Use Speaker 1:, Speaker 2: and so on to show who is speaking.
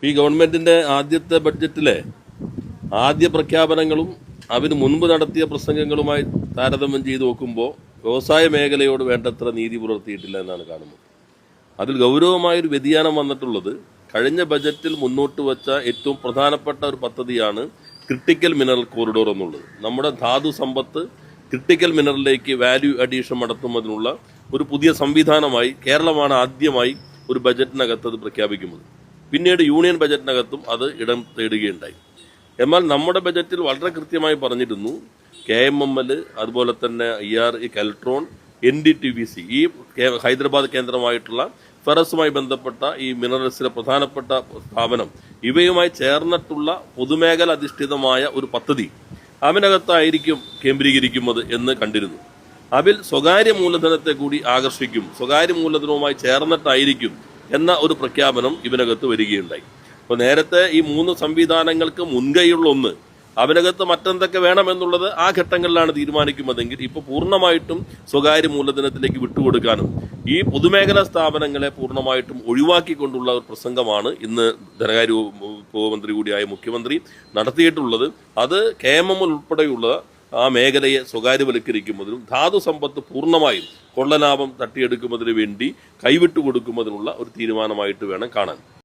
Speaker 1: ഈ ഗവൺമെന്റിന്റെ ആദ്യത്തെ ബഡ്ജറ്റിലെ ആദ്യ പ്രഖ്യാപനങ്ങളും അതിന് മുൻപ് നടത്തിയ പ്രസംഗങ്ങളുമായി താരതമ്യം ചെയ്ത് നോക്കുമ്പോൾ വ്യവസായ മേഖലയോട് വേണ്ടത്ര നീതി പുലർത്തിയിട്ടില്ല എന്നാണ് കാണുന്നത്. അതിൽ ഗൗരവമായൊരു വ്യതിയാനം വന്നിട്ടുള്ളത് കഴിഞ്ഞ ബജറ്റിൽ മുന്നോട്ട് വച്ച ഏറ്റവും പ്രധാനപ്പെട്ട ഒരു പദ്ധതിയാണ് ക്രിട്ടിക്കൽ മിനറൽ കോറിഡോർ എന്നുള്ളത്. നമ്മുടെ ധാതു സമ്പത്ത് ക്രിട്ടിക്കൽ മിനറലിലേക്ക് വാല്യൂ അഡീഷൻ നടത്തുന്നതിനുള്ള ഒരു പുതിയ സംവിധാനമായി കേരളമാണ് ആദ്യമായി ഒരു ബജറ്റിനകത്ത് അത് പ്രഖ്യാപിക്കുന്നത്. പിന്നീട് യൂണിയൻ ബജറ്റിനകത്തും അത് ഇടം തേടുകയുണ്ടായി. എന്നാൽ നമ്മുടെ ബജറ്റിൽ വളരെ കൃത്യമായി പറഞ്ഞിരുന്നു KMML, അതുപോലെ തന്നെ ERE, കെൽട്രോൺ, NDTVC, ഈ ഹൈദരാബാദ് കേന്ദ്രമായിട്ടുള്ള ഫെറസുമായി ബന്ധപ്പെട്ട ഈ മിനറൽസിലെ പ്രധാനപ്പെട്ട സ്ഥാപനം ഇവയുമായി ചേർന്നിട്ടുള്ള പൊതുമേഖല അധിഷ്ഠിതമായ ഒരു പദ്ധതി അതിനകത്തായിരിക്കും കേന്ദ്രീകരിക്കുന്നത് എന്ന് കണ്ടിരുന്നു. അതിൽ സ്വകാര്യ മൂലധനത്തെ കൂടി ആകർഷിക്കും, സ്വകാര്യ മൂലധനവുമായി ചേർന്നിട്ടായിരിക്കും എന്ന ഒരു പ്രഖ്യാപനം ഇതിനകത്ത് വരികയുണ്ടായി. അപ്പോൾ നേരത്തെ ഈ 3 സംവിധാനങ്ങൾക്ക് മുൻകൈയുള്ള ഒന്ന് അതിനകത്ത് മറ്റെന്തൊക്കെ വേണമെന്നുള്ളത് ആ ഘട്ടങ്ങളിലാണ് തീരുമാനിക്കുന്നതെങ്കിൽ ഇപ്പോൾ പൂർണ്ണമായിട്ടും സ്വകാര്യ മൂലധനത്തിലേക്ക് വിട്ടുകൊടുക്കാനും ഈ പൊതുമേഖലാ സ്ഥാപനങ്ങളെ പൂർണ്ണമായിട്ടും ഒഴിവാക്കിക്കൊണ്ടുള്ള ഒരു പ്രസംഗമാണ് ഇന്ന് ധനകാര്യ ഉപമന്ത്രി കൂടിയായ മുഖ്യമന്ത്രി നടത്തിയിട്ടുള്ളത്. അത് KMML ഉൾപ്പെടെയുള്ള ആ മേഖലയെ സ്വകാര്യവൽക്കരിക്കുന്നതിനും ധാതു സമ്പത്ത് പൂർണ്ണമായും കൊള്ളലാഭം തട്ടിയെടുക്കുന്നതിന് വേണ്ടി കൈവിട്ടു കൊടുക്കുന്നതിനുള്ള ഒരു തീരുമാനമായിട്ട് വേണം കാണാൻ.